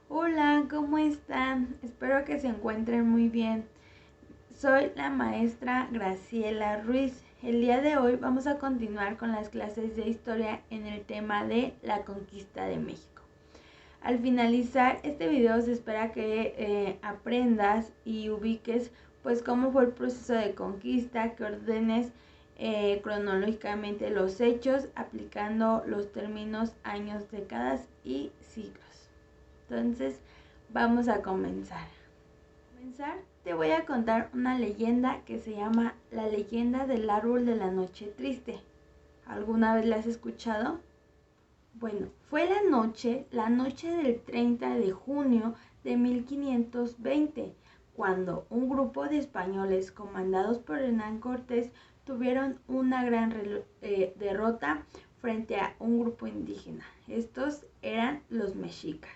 Hola, ¿cómo están? Espero que se encuentren muy bien. Soy la maestra Graciela Ruiz. El día de hoy vamos a continuar con las clases de historia en el tema de la conquista de México. Al finalizar este video se espera que aprendas y ubiques pues cómo fue el proceso de conquista, que ordenes cronológicamente los hechos aplicando los términos años, décadas y siglos. Entonces, vamos a comenzar. Te voy a contar una leyenda que se llama la leyenda del árbol de la noche triste. ¿Alguna vez la has escuchado? Bueno, fue la noche del 30 de junio de 1520, cuando un grupo de españoles comandados por Hernán Cortés tuvieron una gran derrota frente a un grupo indígena. Estos eran los mexicas.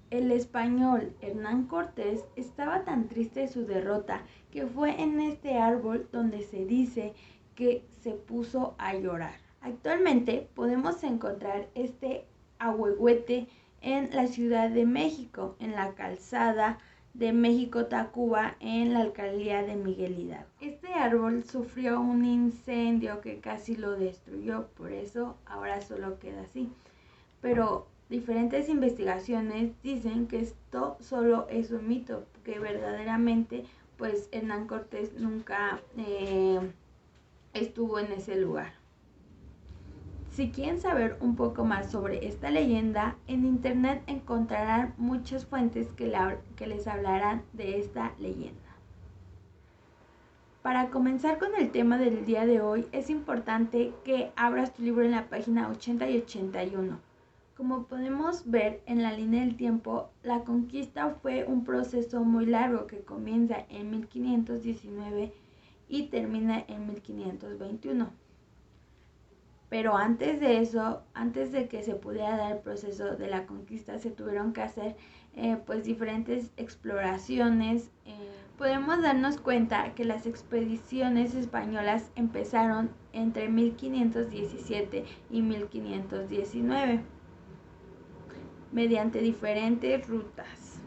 El español Hernán Cortés estaba tan triste de su derrota que fue en este árbol donde se dice que se puso a llorar. Actualmente podemos encontrar este ahuehuete en la Ciudad de México, en la calzada de México-Tacuba, en la alcaldía de Miguel Hidalgo. Este árbol sufrió un incendio que casi lo destruyó, por eso ahora solo queda así. Pero diferentes investigaciones dicen que esto solo es un mito, que verdaderamente pues Hernán Cortés nunca estuvo en ese lugar. Si quieren saber un poco más sobre esta leyenda, en internet encontrarán muchas fuentes que les hablarán de esta leyenda. Para comenzar con el tema del día de hoy, es importante que abras tu libro en la página 80 y 81. Como podemos ver en la línea del tiempo, la conquista fue un proceso muy largo que comienza en 1519 y termina en 1521. Pero antes de eso, antes de que se pudiera dar el proceso de la conquista, se tuvieron que hacer pues diferentes exploraciones. Podemos darnos cuenta que las expediciones españolas empezaron entre 1517 y 1519 mediante diferentes rutas.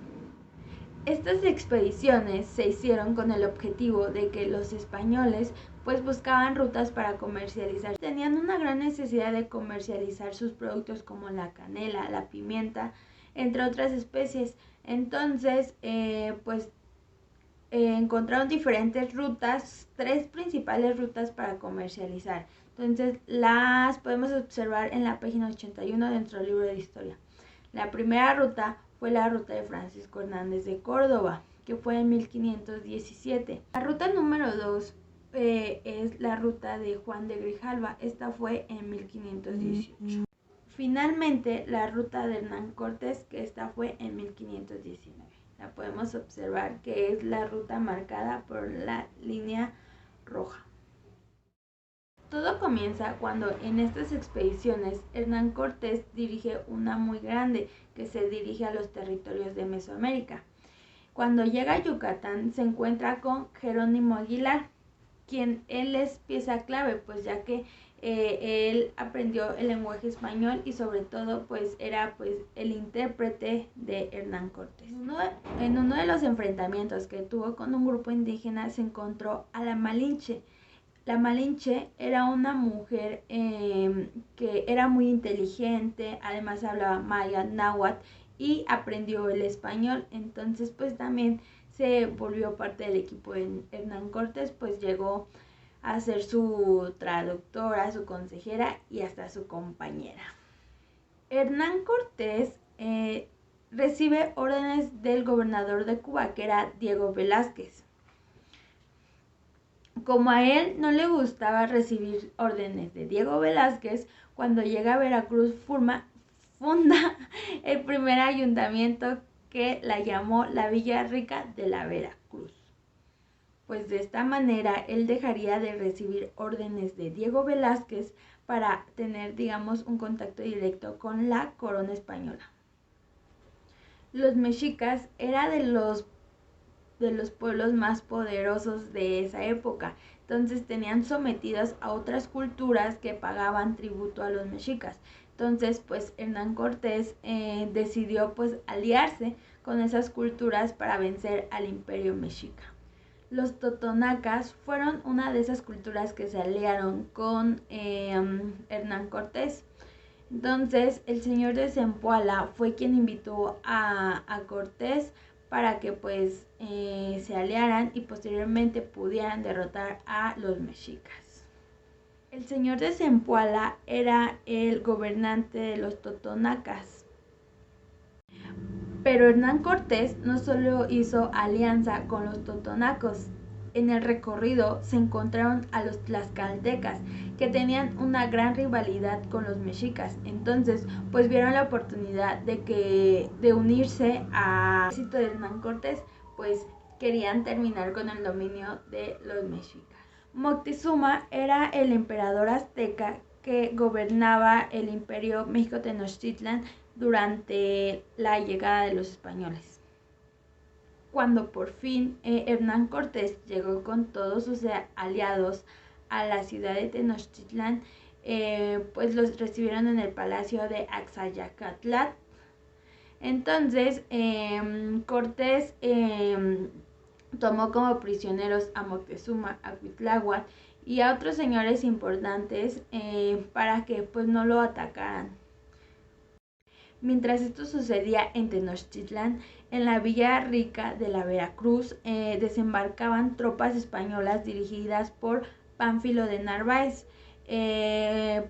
Estas expediciones se hicieron con el objetivo de que los españoles pues buscaban rutas para comercializar. Tenían una gran necesidad de comercializar sus productos como la canela, la pimienta, entre otras especies. Entonces, encontraron diferentes rutas, 3 principales rutas para comercializar. Entonces, las podemos observar en la página 81 de nuestro libro de historia. La primera ruta fue la ruta de Francisco Hernández de Córdoba, que fue en 1517. La ruta número 2 es la ruta de Juan de Grijalva. Esta fue en 1518. Finalmente, la ruta de Hernán Cortés, que esta fue en 1519. La podemos observar que es la ruta marcada por la línea roja. Todo comienza cuando en estas expediciones Hernán Cortés dirige una muy grande que se dirige a los territorios de Mesoamérica. Cuando llega a Yucatán se encuentra con Jerónimo Aguilar, quien él es pieza clave, pues ya que él aprendió el lenguaje español y sobre todo pues era pues el intérprete de Hernán Cortés. En uno de los enfrentamientos que tuvo con un grupo indígena se encontró a la Malinche. La Malinche era una mujer que era muy inteligente, además hablaba maya, náhuatl y aprendió el español. Entonces pues también se volvió parte del equipo de Hernán Cortés, pues llegó a ser su traductora, su consejera y hasta su compañera. Hernán Cortés recibe órdenes del gobernador de Cuba, que era Diego Velázquez. Como a él no le gustaba recibir órdenes de Diego Velázquez, cuando llega a Veracruz funda el primer ayuntamiento que la llamó la Villa Rica de la Veracruz. Pues de esta manera él dejaría de recibir órdenes de Diego Velázquez para tener, digamos, un contacto directo con la corona española. Los mexicas eran de los pueblos más poderosos de esa época. Entonces tenían sometidas a otras culturas que pagaban tributo a los mexicas. Entonces pues Hernán Cortés decidió pues aliarse con esas culturas para vencer al imperio mexica. Los totonacas fueron una de esas culturas que se aliaron con Hernán Cortés. Entonces el señor de Zempoala fue quien invitó a Cortés para que pues se aliaran y posteriormente pudieran derrotar a los mexicas. El señor de Zempoala era el gobernante de los totonacas. Pero Hernán Cortés no solo hizo alianza con los totonacos. En el recorrido se encontraron a los tlaxcaltecas, que tenían una gran rivalidad con los mexicas. Entonces, pues vieron la oportunidad de unirse al ejército de Hernán Cortés, pues querían terminar con el dominio de los mexicas. Moctezuma era el emperador azteca que gobernaba el imperio México-Tenochtitlan durante la llegada de los españoles. Cuando por fin Hernán Cortés llegó con todos sus aliados a la ciudad de Tenochtitlan, pues los recibieron en el palacio de Axayacatl. Entonces Cortés tomó como prisioneros a Moctezuma, a Cuitláhuac y a otros señores importantes para que pues no lo atacaran. Mientras esto sucedía en Tenochtitlan, en la Villa Rica de la Veracruz desembarcaban tropas españolas dirigidas por Pánfilo de Narváez.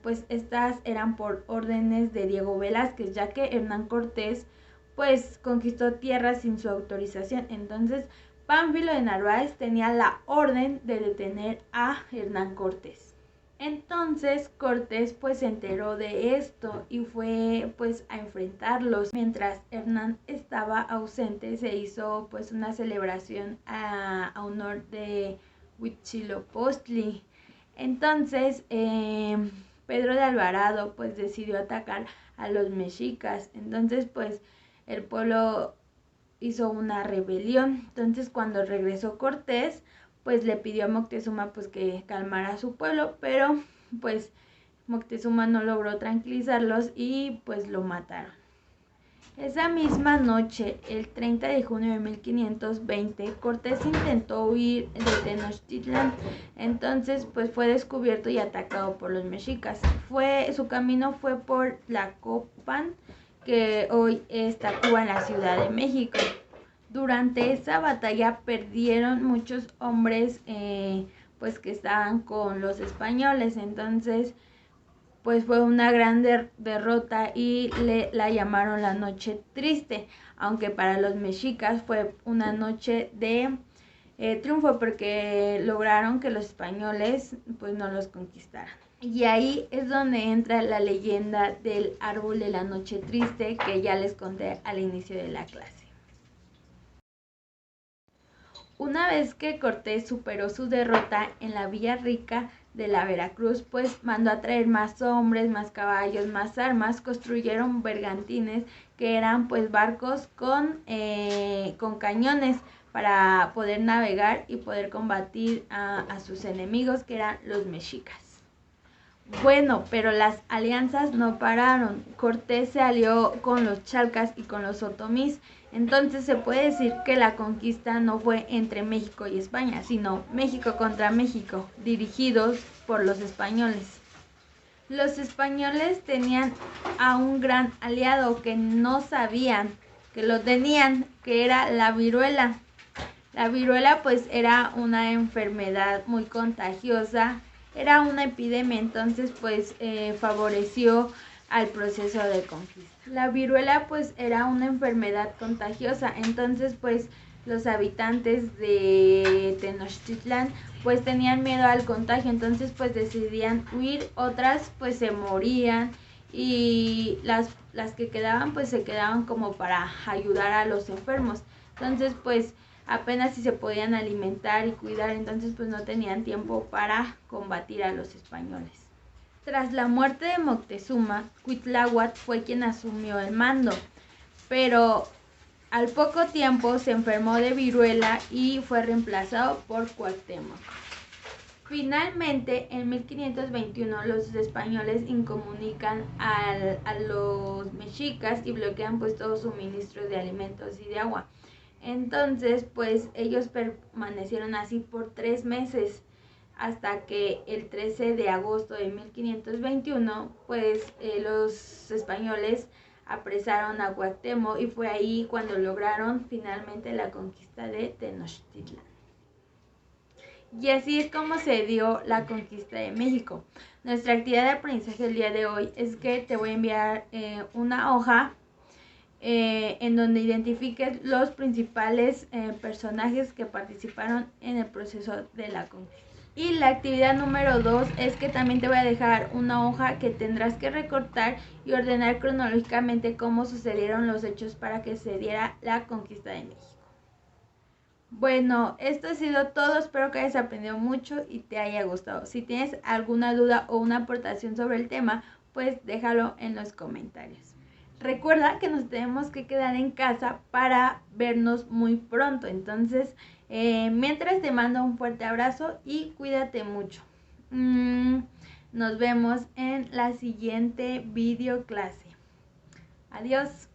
Pues estas eran por órdenes de Diego Velázquez, ya que Hernán Cortés pues conquistó tierras sin su autorización. Entonces Pánfilo de Narváez tenía la orden de detener a Hernán Cortés. Entonces Cortés pues se enteró de esto y fue pues a enfrentarlos. Mientras Hernán estaba ausente se hizo pues una celebración a honor de Huitzilopochtli. Entonces Pedro de Alvarado pues decidió atacar a los mexicas. Entonces pues el pueblo hizo una rebelión. Entonces cuando regresó Cortés pues le pidió a Moctezuma pues que calmara a su pueblo, pero pues Moctezuma no logró tranquilizarlos y pues lo mataron. Esa misma noche, el 30 de junio de 1520, Cortés intentó huir de Tenochtitlan. Entonces pues fue descubierto y atacado por los mexicas. Su camino fue por Tlacopan, que hoy es Tacuba en la Ciudad de México. Durante esa batalla perdieron muchos hombres pues que estaban con los españoles. Entonces pues fue una gran derrota y la llamaron la Noche Triste, aunque para los mexicas fue una noche de triunfo porque lograron que los españoles pues no los conquistaran. Y ahí es donde entra la leyenda del árbol de la Noche Triste que ya les conté al inicio de la clase. Una vez que Cortés superó su derrota en la Villa Rica de la Veracruz, pues mandó a traer más hombres, más caballos, más armas. Construyeron bergantines, que eran pues barcos con cañones para poder navegar y poder combatir a sus enemigos, que eran los mexicas. Bueno, pero las alianzas no pararon. Cortés se alió con los chalcas y con los otomís. Entonces se puede decir que la conquista no fue entre México y España, sino México contra México, dirigidos por los españoles. Los españoles tenían a un gran aliado que no sabían que lo tenían, que era la viruela. La viruela pues era una enfermedad muy contagiosa, era una epidemia, entonces pues favoreció al proceso de conquista. La viruela pues era una enfermedad contagiosa, entonces pues los habitantes de Tenochtitlan pues tenían miedo al contagio, entonces pues decidían huir, otras pues se morían y las que quedaban pues se quedaban como para ayudar a los enfermos. Entonces pues apenas si se podían alimentar y cuidar, entonces pues no tenían tiempo para combatir a los españoles. Tras la muerte de Moctezuma, Cuitláhuac fue quien asumió el mando, pero al poco tiempo se enfermó de viruela y fue reemplazado por Cuauhtémoc. Finalmente, en 1521, los españoles incomunican a los mexicas y bloquean pues todo suministro de alimentos y de agua. Entonces, pues ellos permanecieron así por 3 meses hasta que el 13 de agosto de 1521, pues los españoles apresaron a Cuauhtémoc y fue ahí cuando lograron finalmente la conquista de Tenochtitlan. Y así es como se dio la conquista de México. Nuestra actividad de aprendizaje el día de hoy es que te voy a enviar una hoja en donde identifiques los principales personajes que participaron en el proceso de la conquista. Y la actividad número 2 es que también te voy a dejar una hoja que tendrás que recortar y ordenar cronológicamente cómo sucedieron los hechos para que se diera la conquista de México. Bueno, esto ha sido todo, espero que hayas aprendido mucho y te haya gustado. Si tienes alguna duda o una aportación sobre el tema, pues déjalo en los comentarios. Recuerda que nos tenemos que quedar en casa para vernos muy pronto, entonces mientras te mando un fuerte abrazo y cuídate mucho. Nos vemos en la siguiente video clase. Adiós.